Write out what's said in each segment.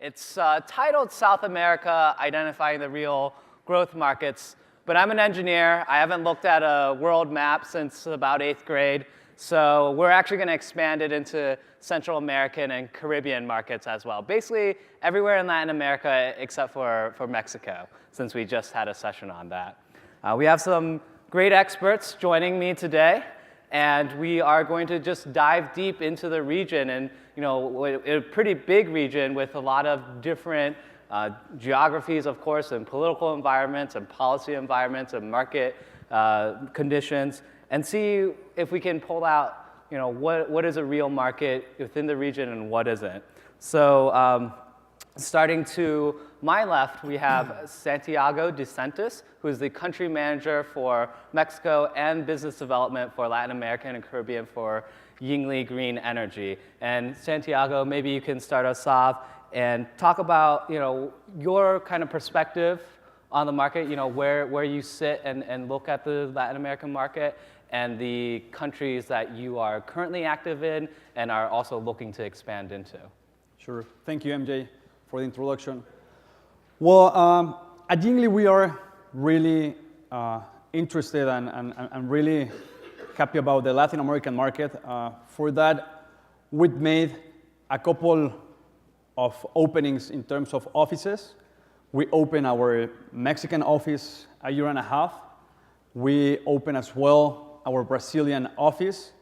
It's titled South America, Identifying the Real Growth Markets, but I'm an engineer. I haven't looked at a world map since about 8th grade, so we're actually going to expand it into Central American and Caribbean markets as well. Basically, everywhere in Latin America except for Mexico, since we just had a session on that. We have some great experts joining me today, and we are going to just dive deep into the region, and a pretty big region with a lot of different geographies, of course, and political environments and policy environments and market conditions, and see if we can pull out what is a real market within the region and what isn't. So starting to my left, we have Santiago Desentis, who is the country manager for Mexico and business development for Latin America and Caribbean for Yingli Green Energy. And Santiago, maybe you can start us off and talk about your kind of perspective on the market, where you sit and look at the Latin American market and the countries that you are currently active in and are also looking to expand into. Sure. Thank you, MJ, for the introduction. Well, at Yingli, we are really interested and really happy about the Latin American market. For that, we've made a couple of openings in terms of offices. We opened our Mexican office a year and a half. We opened as well our Brazilian office,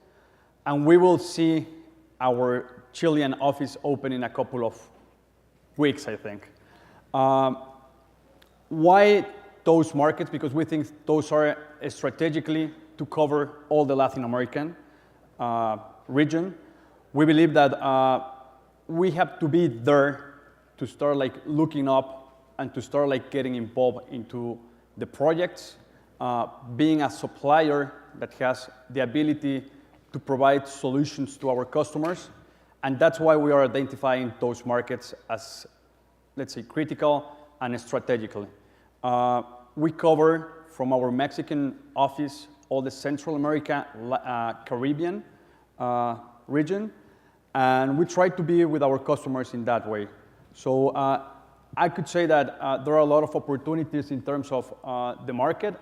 and we will see our Chilean office open in a couple of weeks, I think. Why those markets? Because we think those are strategically to cover all the Latin American region. We believe that we have to be there to start looking up and to start getting involved into the projects, being a supplier that has the ability to provide solutions to our customers. And that's why we are identifying those markets as, let's say, critical and strategically. We cover from our Mexican office all the Central America, Caribbean region, and we try to be with our customers in that way. So I could say that there are a lot of opportunities in terms of the market.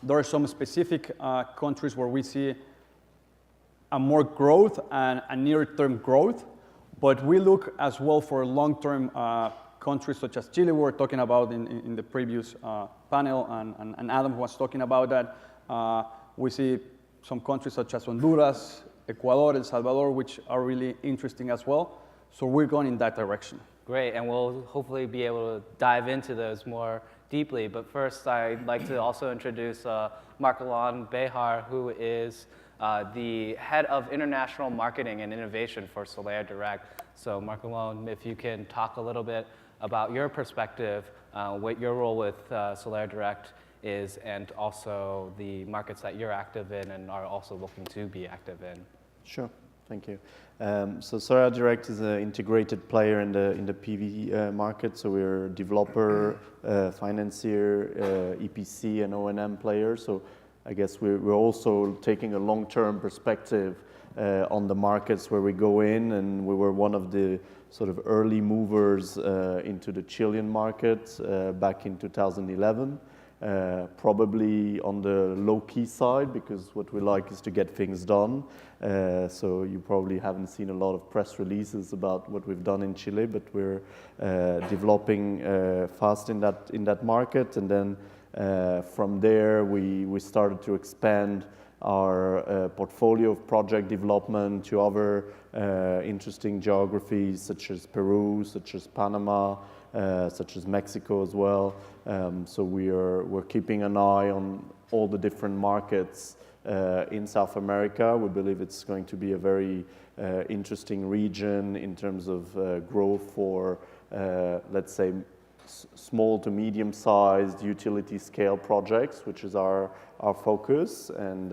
There are some specific countries where we see a more growth and a near-term growth, but we look as well for long-term countries such as Chile. We were talking about in the previous panel, and Adam was talking about that. We see some countries such as Honduras, Ecuador, El Salvador, which are really interesting as well. So we're going in that direction. Great, and we'll hopefully be able to dive into those more deeply. But first, I'd like to also introduce Marc-Alain Behar, who is the head of international marketing and innovation for Solairedirect. So Marc-Alain, if you can talk a little bit about your perspective, what your role with Solairedirect is, and also the markets that you're active in and are also looking to be active in. Sure, thank you. So Solairedirect is an integrated player in the PV market. So we're a developer, financier, EPC, and O&M player. So I guess we're also taking a long-term perspective on the markets where we go in, and we were one of the sort of early movers into the Chilean market back in 2011. Probably on the low-key side, because what we like is to get things done. So you probably haven't seen a lot of press releases about what we've done in Chile, but we're developing fast in that market. And then from there, we started to expand our portfolio of project development to other interesting geographies, such as Peru, such as Panama, such as Mexico as well. So we're keeping an eye on all the different markets in South America. We believe it's going to be a very interesting region in terms of growth for, let's say, small to medium-sized utility scale projects, which is our focus. And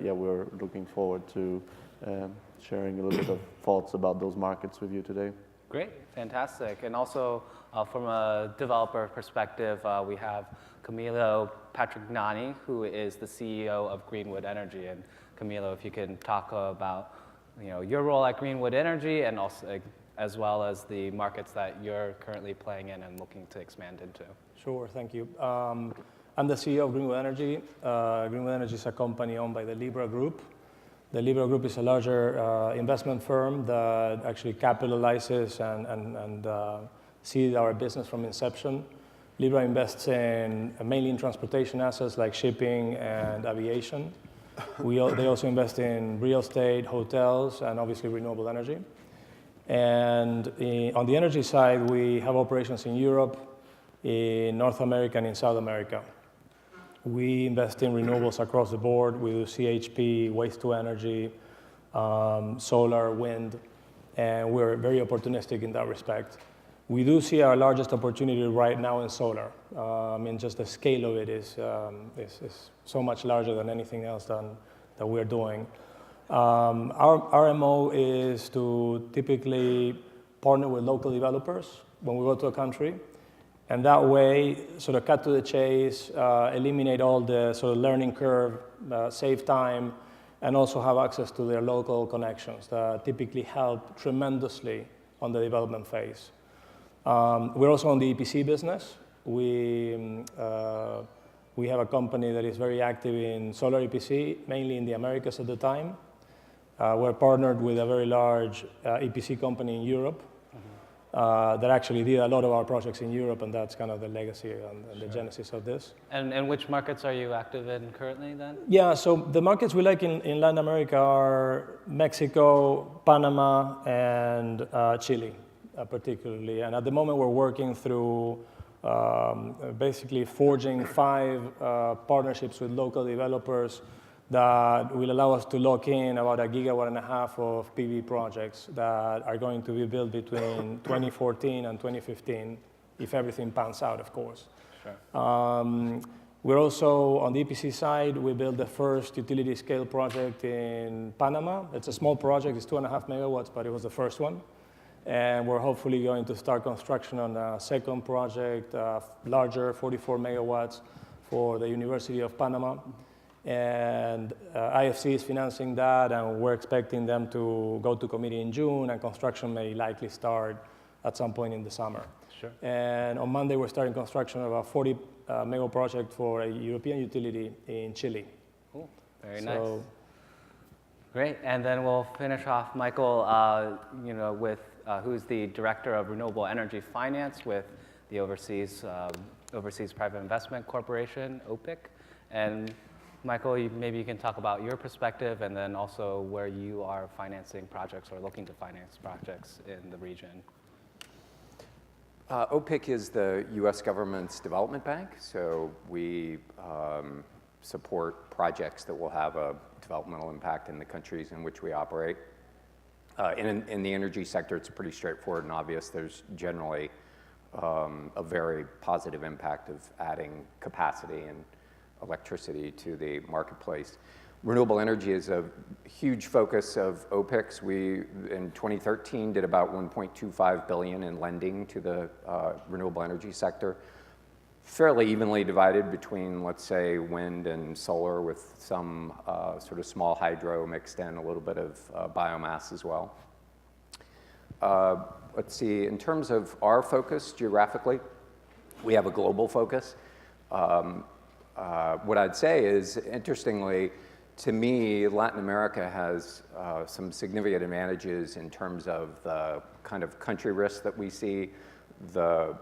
yeah, we're looking forward to sharing a little bit of thoughts about those markets with you today. Great, fantastic. And also from a developer perspective, we have Camilo Patrignani, who is the CEO of Greenwood Energy. And Camilo, if you can talk about your role at Greenwood Energy and also as well as the markets that you're currently playing in and looking to expand into. Sure, thank you. I'm the CEO of Greenwood Energy. Greenwood Energy is a company owned by the Libra Group. The Libra Group is a larger investment firm that actually capitalizes and sees our business from inception. Libra invests mainly in transportation assets like shipping and aviation. They also invest in real estate, hotels, and obviously renewable energy. And on the energy side, we have operations in Europe, in North America, and in South America. We invest in renewables across the board. We do CHP, waste to energy, solar, wind, and we're very opportunistic in that respect. We do see our largest opportunity right now in solar. I mean, just the scale of it is so much larger than anything else that we're doing. Our MO is to typically partner with local developers when we go to a country, and that way sort of cut to the chase, eliminate all the sort of learning curve, save time, and also have access to their local connections that typically help tremendously on the development phase. We're also on the EPC business. We have a company that is very active in solar EPC, mainly in the Americas at the time. We're partnered with a very large EPC company in Europe that actually did a lot of our projects in Europe, and that's kind of the legacy and the genesis of this. And which markets are you active in currently then? Yeah, so the markets we like in Latin America are Mexico, Panama, and Chile. Particularly, and at the moment we're working through basically forging 5 partnerships with local developers that will allow us to lock in about 1.5 gigawatts of PV projects that are going to be built between 2014 and 2015, if everything pans out, of course. Sure. We're also, on the EPC side, we built the first utility scale project in Panama. It's a small project, it's 2.5 megawatts, but it was the first one. And we're hopefully going to start construction on a second project, larger, 44 megawatts, for the University of Panama. And IFC is financing that, and we're expecting them to go to committee in June, and construction may likely start at some point in the summer. Sure. And on Monday, we're starting construction of a 40 megawatt project for a European utility in Chile. Cool, very nice. Great, and then we'll finish off, Michael, with who's the Director of Renewable Energy Finance with the Overseas Private Investment Corporation, OPIC. And Michael, maybe you can talk about your perspective and then also where you are financing projects or looking to finance projects in the region. OPIC is the U.S. government's development bank, so we support projects that will have a developmental impact in the countries in which we operate. In the energy sector, it's pretty straightforward and obvious. There's generally a very positive impact of adding capacity and electricity to the marketplace. Renewable energy is a huge focus of OPIC's. We, in 2013, did about $1.25 billion in lending to the renewable energy sector, fairly evenly divided between, let's say, wind and solar, with some sort of small hydro mixed in, a little bit of biomass as well. Let's see, in terms of our focus geographically, we have a global focus. What I'd say is, interestingly, to me, Latin America has some significant advantages in terms of the kind of country risk that we see, the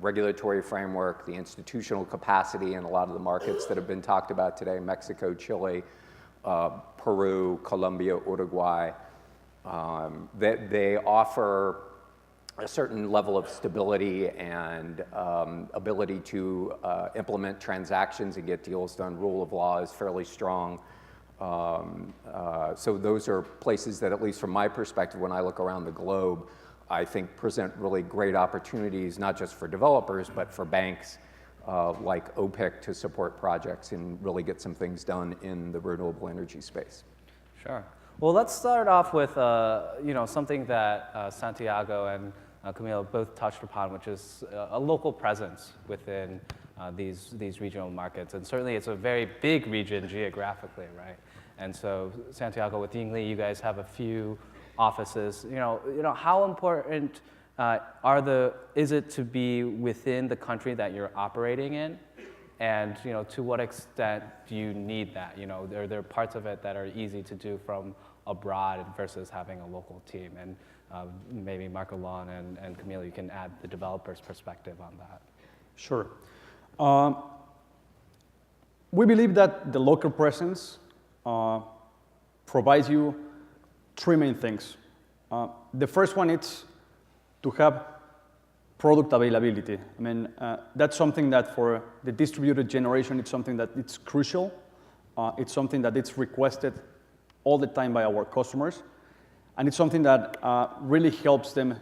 regulatory framework, the institutional capacity in a lot of the markets that have been talked about today, Mexico, Chile, Peru, Colombia, Uruguay. They offer a certain level of stability and ability to implement transactions and get deals done. Rule of law is fairly strong. So those are places that, at least from my perspective, when I look around the globe, I think present really great opportunities, not just for developers, but for banks like OPIC to support projects and really get some things done in the renewable energy space. Sure. Well, let's start off with something that Santiago and Camilo both touched upon, which is a local presence within these regional markets. And certainly it's a very big region geographically, right? And so Santiago, with Yingli, you guys have a few offices. How important is it to be within the country that you're operating in? And to what extent do you need that? Are there parts of it that are easy to do from abroad versus having a local team? And maybe Marc-Alain and Camilo, you can add the developer's perspective on that. Sure. We believe that the local presence provides you three main things. The first one is to have product availability. I mean, that's something that for the distributed generation, it's something that it's crucial. It's something that it's requested all the time by our customers. And it's something that really helps them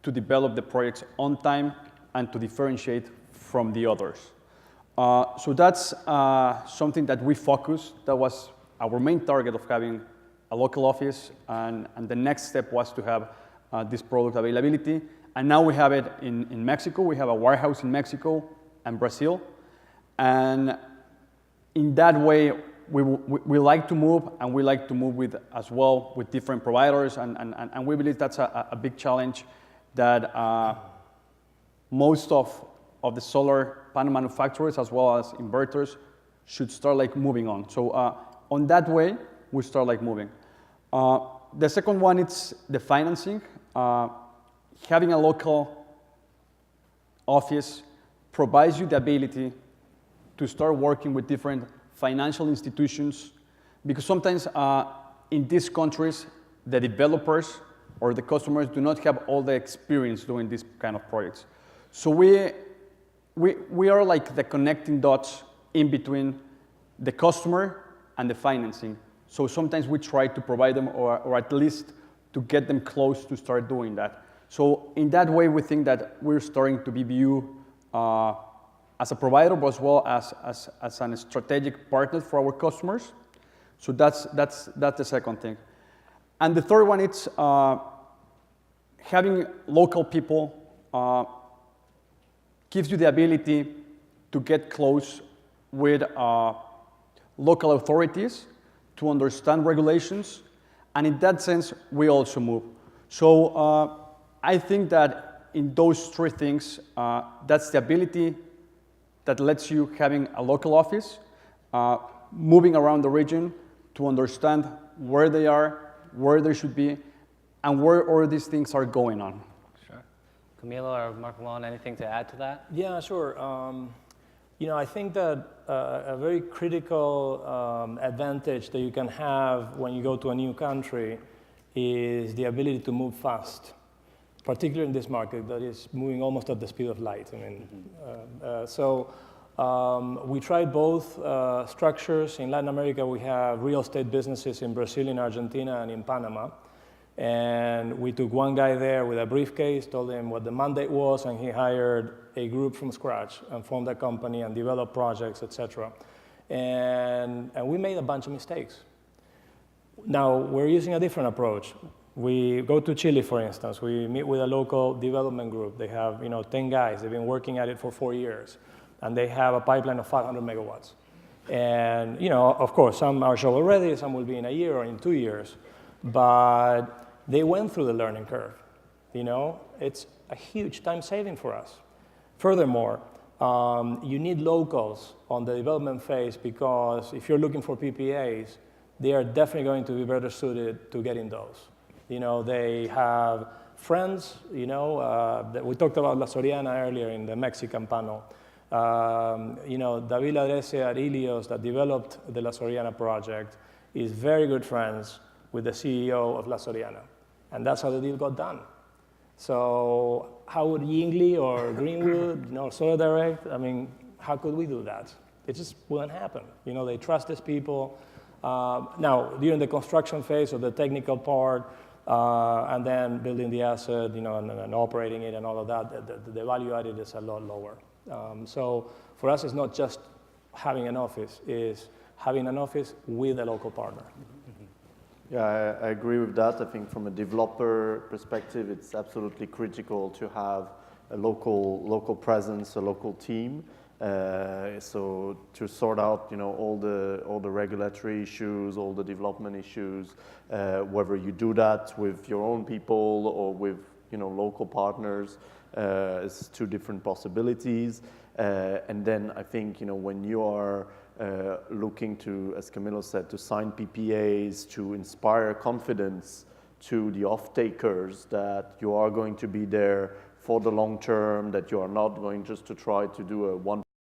to develop the projects on time and to differentiate from the others. So that's something that we focus. That was our main target of having a local office. And the next step was to have this product availability. And now we have it in Mexico. We have a warehouse in Mexico and Brazil. And in that way, we like to move, and we like to move with as well with different providers. And we believe that's a big challenge that most of the solar panel manufacturers as well as inverters should start moving on. So on that way, we start moving. The second one is the financing. Having a local office provides you the ability to start working with different financial institutions, because sometimes in these countries, the developers or the customers do not have all the experience doing these kind of projects. So we are like the connecting dots in between the customer and the financing. So sometimes we try to provide them or at least to get them close to start doing that. So in that way, we think that we're starting to be viewed as a provider, but as well as a strategic partner for our customers. So that's the second thing. And the third one is having local people gives you the ability to get close with local authorities to understand regulations. And in that sense, we also move. So I think that in those three things, that's the ability that lets you having a local office, moving around the region to understand where they are, where they should be, and where all these things are going on. Sure. Camilo or Marc-Alain, anything to add to that? Yeah, sure. I think that a very critical advantage that you can have when you go to a new country is the ability to move fast, particularly in this market that is moving almost at the speed of light. I mean, we tried both structures. In Latin America, we have real estate businesses in Brazil, in Argentina, and in Panama. And we took one guy there with a briefcase, told him what the mandate was, and he hired a group from scratch and formed a company and developed projects, etc. And we made a bunch of mistakes. Now, we're using a different approach. We go to Chile, for instance. We meet with a local development group. They have 10 guys. They've been working at it for 4 years. And they have a pipeline of 500 megawatts. And, of course, some are shovel ready, some will be in a year or in 2 years. But they went through the learning curve. It's a huge time saving for us. Furthermore, you need locals on the development phase, because if you're looking for PPAs, they are definitely going to be better suited to getting those. They have friends, that we talked about La Soriana earlier in the Mexican panel. David Adrese at Ilios that developed the La Soriana project is very good friends with the CEO of La Soriana. And that's how the deal got done. So how would Yingli or Greenwood, Solairedirect, how could we do that? It just wouldn't happen. They trust these people. Now, during the construction phase or the technical part, and then building the asset, and operating it and all of that, the value added is a lot lower. So for us, it's not just having an office, it's having an office with a local partner. Yeah, I agree with that. I think from a developer perspective, it's absolutely critical to have a local presence, a local team. So to sort out, all the regulatory issues, all the development issues, whether you do that with your own people or with, local partners, is two different possibilities. And then I think, when you are looking to, as Camilo said, to sign PPAs, to inspire confidence to the off-takers that you are going to be there for the long term, that you are not going just to try to do a one